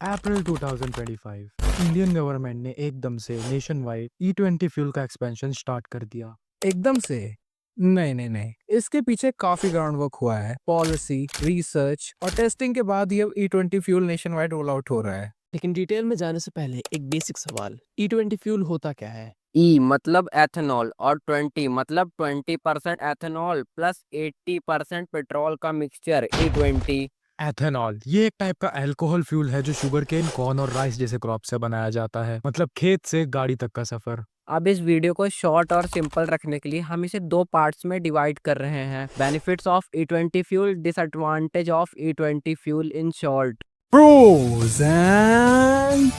अप्रैल 2025 Indian government ने एकदम से नेशन वाइड E20 फ्यूल का एक्सपेंशन स्टार्ट कर दिया। एकदम से? नहीं नहीं नहीं, इसके पीछे काफी ग्राउंड वर्क हुआ है। पॉलिसी, रिसर्च और टेस्टिंग के बाद ये E20 fuel nation wide roll out हो रहा है। लेकिन डिटेल में जाने से पहले एक बेसिक सवाल, E20 फ्यूल होता क्या है? ई मतलब एथेनॉल और 20 मतलब 20% एथेनॉल प्लस 80% पेट्रोल का मिक्सचर E20। एथेनॉल ये एक टाइप का अल्कोहल फ्यूल है जो शुगर केन, कॉर्न और राइस जैसे क्रॉप से बनाया जाता है। मतलब खेत से गाड़ी तक का सफर। अब इस वीडियो को शॉर्ट और सिंपल रखने के लिए हम इसे दो पार्ट्स में डिवाइड कर रहे हैं। Benefits of E20 fuel, disadvantage of E20 fuel in short. Pros and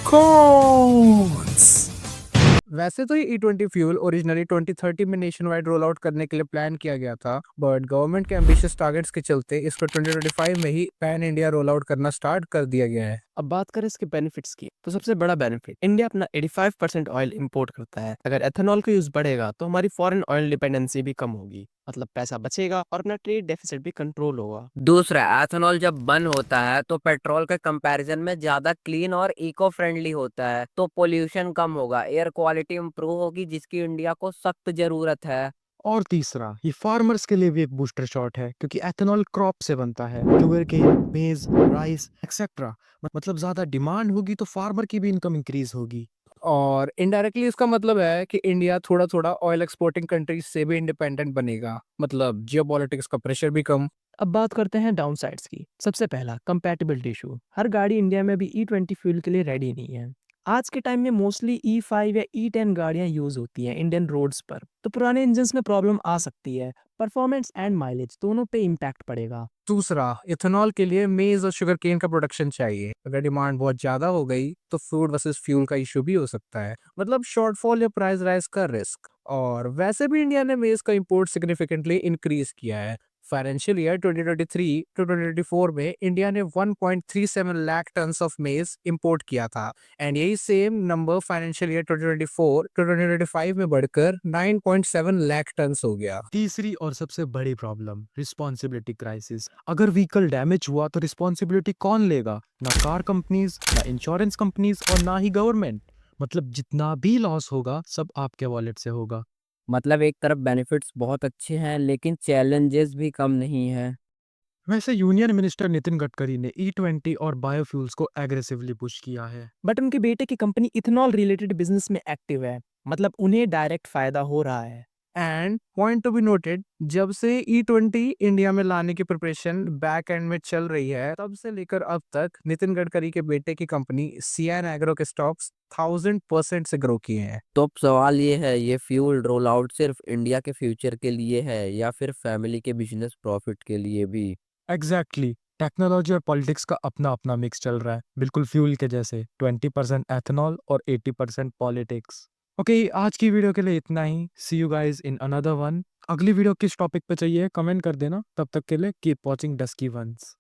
cons. वैसे तो ये E20 फ्यूल ओरिजिनली 2030 में नेशन वाइड रोल आउट करने के लिए प्लान किया गया था, बट गवर्नमेंट के एम्बिशियस टारगेट्स के चलते इसको 2025 में ही पैन इंडिया रोल आउट करना स्टार्ट कर दिया गया है। अब बात करें इसके बेनिफिट्स की, तो सबसे बड़ा बेनिफिट, इंडिया अपना 85% ऑयल इंपोर्ट करता है। अगर एथेनॉल का यूज बढ़ेगा तो हमारी फॉरेन ऑयल डिपेंडेंसी भी कम होगी, मतलब पैसा बचेगा और अपना ट्रेड डेफिसिट भी कंट्रोल होगा। दूसरा, एथेनॉल जब बन होता है तो पेट्रोल के कंपैरिजन में ज्यादा क्लीन और इको फ्रेंडली होता है, तो पोल्यूशन कम होगा, एयर क्वालिटी इंप्रूव होगी, जिसकी इंडिया को सख्त जरूरत है। और तीसरा, ये फार्मर्स के लिए भी एक बूस्टर शॉट है क्योंकि एथेनॉल क्रॉप से बनता है, शुगर केन, मेज, राइस एक्सेट्रा। मतलब ज्यादा डिमांड होगी तो फार्मर की भी इनकम इंक्रीज होगी। और इनडायरेक्टली इसका मतलब है कि इंडिया थोड़ा थोड़ा ऑयल एक्सपोर्टिंग कंट्रीज से भी इंडिपेंडेंट बनेगा, मतलब जियोपॉलिटिक्स का प्रेशर भी कम। अब बात करते हैं डाउनसाइड्स की। सबसे पहला, कंपैटिबिलिटी इशू। हर गाड़ी इंडिया में भी E20 फ्यूल के लिए रेडी नहीं है। आज के टाइम में मोस्टली E5 या E10 गाड़ियां यूज होती हैं इंडियन रोड्स पर, तो पुराने इंजन में प्रॉब्लम आ सकती है। परफॉर्मेंस एंड माइलेज दोनों पे इम्पैक्ट पड़ेगा। दूसरा, इथेनॉल के लिए मेज और शुगर केन का प्रोडक्शन चाहिए। अगर डिमांड बहुत ज्यादा हो गई तो फूड वर्सेस फ्यूल का इशू भी हो सकता है, मतलब शॉर्टफॉल या प्राइस राइज का रिस्क। और वैसे भी इंडिया ने मेज का इंपोर्ट सिग्निफिकेंटली इंक्रीज किया है। फाइनेंशियल ईयर 2023 टू 2024 में इंडिया ने 1.37 lakh ton of maize import किया था, एंड यही same number financial year 2024 to 2025 में बढ़कर 9.7 लाख टन हो गया। तीसरी और सबसे बड़ी प्रॉब्लम, रिस्पॉन्सिबिलिटी क्राइसिस। अगर व्हीकल डैमेज हुआ तो रिस्पॉन्सिबिलिटी कौन लेगा? ना कार कंपनीज, ना इंश्योरेंस कंपनीज और ना ही गवर्नमेंट। मतलब जितना भी लॉस होगा सब आपके वॉलेट से होगा। मतलब एक तरफ बेनिफिट्स बहुत अच्छे हैं लेकिन चैलेंजेस भी कम नहीं है। वैसे यूनियन मिनिस्टर नितिन गडकरी ने E20 और बायोफ्यूल्स को एग्रेसिवली पुश किया है। बट उनके बेटे की कंपनी इथेनॉल रिलेटेड बिजनेस में एक्टिव है, मतलब उन्हें डायरेक्ट फायदा हो रहा है। And point to be noted, जब से E20 इंडिया में लाने की प्रिपरेशन बैक एंड में चल रही है, तब से लेकर अब तक नितिन गडकरी के बेटे की कंपनी सियान एग्रो के स्टॉक्स 1000% से ग्रो किए हैं। तो अब सवाल ये है, ये फ्यूल रोल आउट सिर्फ इंडिया के फ्यूचर के लिए है या फिर फैमिली के बिजनेस प्रॉफिट के लिए भी? एग्जैक्टली, टेक्नोलॉजी और पॉलिटिक्स का अपना अपना मिक्स चल रहा है, बिल्कुल फ्यूल के जैसे 20% एथेनॉल और 80% पॉलिटिक्स। ओके, आज की वीडियो के लिए इतना ही। See you guys in another one. अगली वीडियो किस टॉपिक पे चाहिए कमेंट कर देना। तब तक के लिए कीप वॉचिंग डस्की वंस।